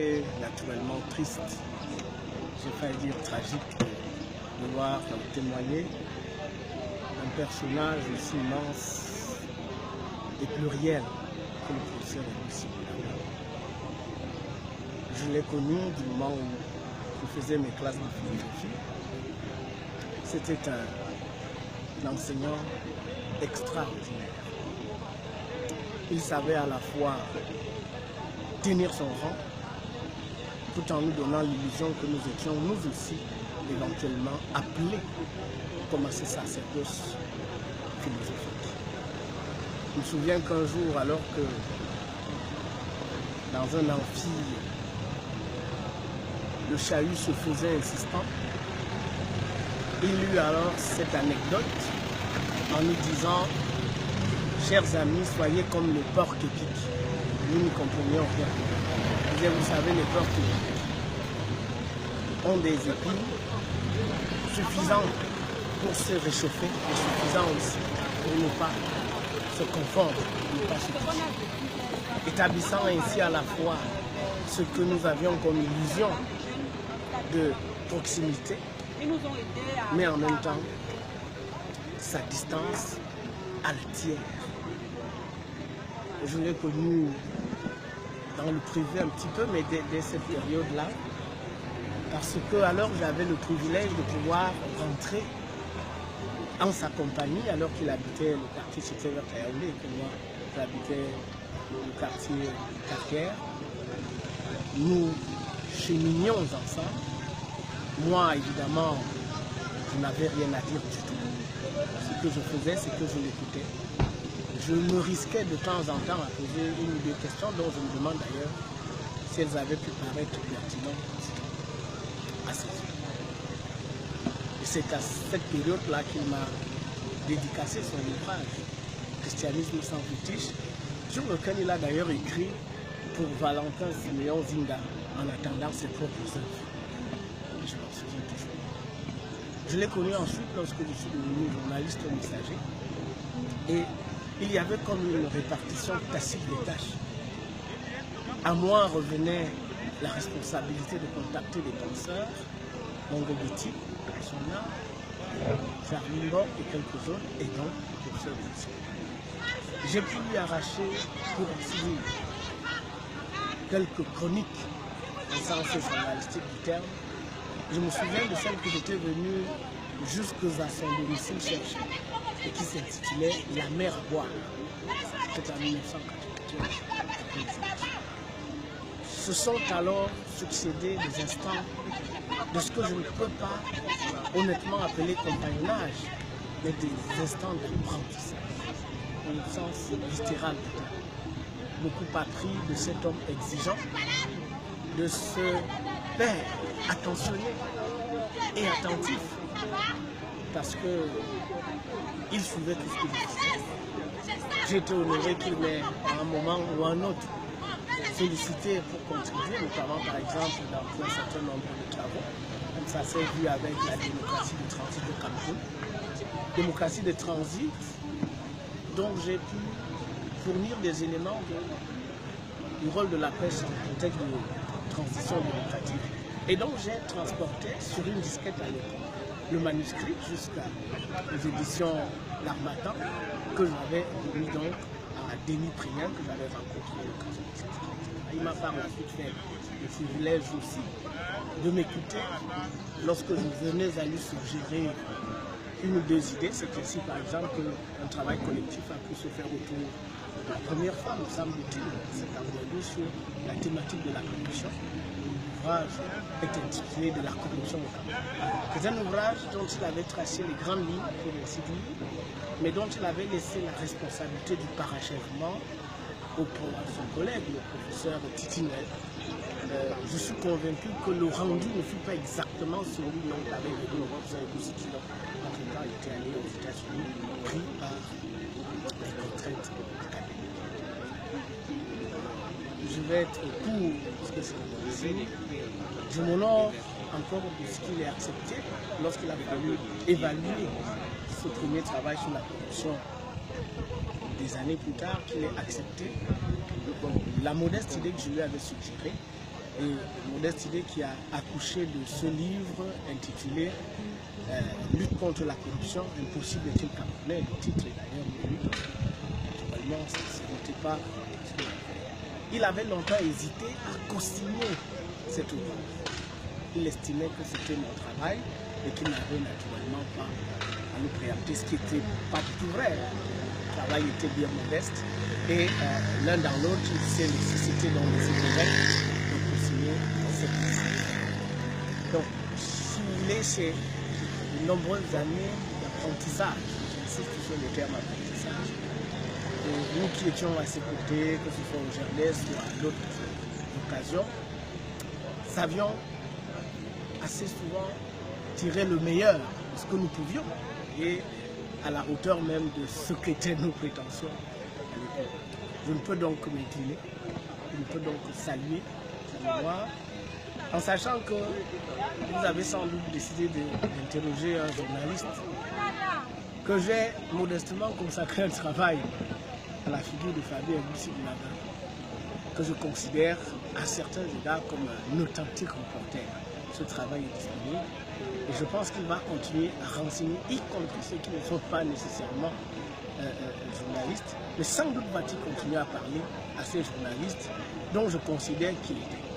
Et naturellement triste, j'ai failli dire tragique, de voir témoigner un personnage aussi immense et pluriel que le professeur Lucie Boulanga. Je l'ai connu du moment où je faisais mes classes de philosophie. C'était un enseignant extraordinaire. Il savait à la fois tenir son rang, tout en nous donnant l'illusion que nous étions nous aussi éventuellement appelés comme à ce sacerdoce philosophique. Je me souviens qu'un jour, alors que dans un amphi, le chahut se faisait insistant, il eut alors cette anecdote en nous disant « Chers amis, soyez comme les porcs épiques. » Nous ne comprenions rien. Il disait, vous savez, les porcs épiques ont des épines suffisantes pour se réchauffer et suffisantes aussi pour ne pas se confondre, ne pas se toucher. Établissant ainsi à la fois ce que nous avions comme illusion de proximité, mais en même temps sa distance altière. Je l'ai connu dans le privé un petit peu, mais dès cette période-là, parce que alors j'avais le privilège de pouvoir rentrer en sa compagnie, alors qu'il habitait le quartier situé vers Yaoundé et que moi j'habitais le quartier Carrière. Nous cheminions ensemble. Moi, évidemment, je n'avais rien à dire du tout. Ce que je faisais, c'est que je l'écoutais. Je me risquais de temps en temps à poser une ou deux questions, dont je me demande d'ailleurs si elles avaient pu paraître pertinentes à ses yeux. Et c'est à cette période-là qu'il m'a dédicacé son ouvrage, Christianisme sans fétiche, sur lequel il a d'ailleurs écrit pour Valentin Siméon Zinga, en attendant ses propres œuvres. Je m'en souviens toujours. Je l'ai connu ensuite lorsque je suis devenu journaliste au Messager. Et il y avait comme une répartition tacite des tâches. À moi revenait la responsabilité de contacter des penseurs, Mongo Biti, Sona, Charlie Mbok et quelques autres, et donc le professeur Lucie. J'ai pu lui arracher, pour ainsi dire, quelques chroniques au sens journalistique du terme. Je me souviens de celle que j'étais venu jusqu'à son domicile chercher et qui s'intitulait La mer à boire. C'était en 1994. Se sont alors succédés des instants de ce que je ne peux pas honnêtement appeler compagnonnage, mais des instants d'apprentissage, dans le sens viscéral du terme. Beaucoup appris de cet homme exigeant, de ce père attentionné et attentif, parce qu'il suivait tout ce que je faisais. J'ai été honoré qu'il m'ait, à un moment ou à un autre, sollicité pour contribuer, notamment par exemple dans un certain nombre de travaux, comme ça s'est vu avec la démocratie de transit de Cameroun. Démocratie de transit, dont j'ai pu fournir des éléments du rôle de la presse en contexte de transition démocratique, et donc j'ai transporté sur une disquette à l'époque le manuscrit jusqu'aux éditions L'Harmattan, que j'avais remis donc à Denis Prien, que j'avais rencontré au l'occasion de cette rencontre. Il m'a par la suite fait le privilège aussi de m'écouter lorsque je venais à lui suggérer une ou deux idées. C'est ainsi par exemple qu'un travail collectif a pu se faire autour de la première femme, semble-t-il, c'est envoyé sur la thématique de la corruption. L'ouvrage est intitulé De la corruption au Cameroun. C'est un ouvrage dont il avait tracé les grandes lignes, pour ainsi dire, mais dont il avait laissé la responsabilité du parachèvement à son collègue, le professeur Titi Noël. Je suis convaincu que le rendu ne fut pas exactement celui dont avait vécu le professeur Lucie qui, entre-temps, était allé aux États-Unis, pris par les contraintes académiques. Je vais être court, parce que c'est ici. Je m'honore encore de ce qu'il ait accepté lorsqu'il a fallu évaluer ce premier travail sur la corruption des années plus tard, qu'il ait accepté la modeste idée que je lui avais suggérée Et Modeste Idé qui a accouché de ce livre intitulé Lutte contre la corruption, impossible est-il camerounais. Le titre est d'ailleurs lui. Naturellement, ce n'était pas ce qu'il avait fait. Il avait longtemps hésité à co-signer cet ouvrage. Il estimait que c'était mon travail et qu'il n'avait naturellement pas à nous préempter, ce qui n'était pas du tout vrai. Le travail était bien modeste et l'un dans l'autre, il s'est nécessité donc de se convaincre de co-signer cette ouvrage. Donc, s'il est chez de nombreuses années d'apprentissage, j'insiste sur le terme apprentissage, et nous qui étions à ses côtés, que ce soit au Jardin ou à d'autres occasions, savions assez souvent tirer le meilleur de ce que nous pouvions et à la hauteur même de ce qu'étaient nos prétentions à l'époque. Je ne peux donc que m'incliner, je ne peux donc que saluer sa mémoire, en sachant que vous avez sans doute décidé d'interroger un journaliste que j'ai modestement consacré un travail à la figure de Fabien Boussi-Binaga, que je considère à certains égards comme un authentique reporter. Ce travail est disponible et je pense qu'il va continuer à renseigner, y compris ceux qui ne sont pas nécessairement journalistes, mais sans doute va-t-il continuer à parler à ces journalistes dont je considère qu'il était.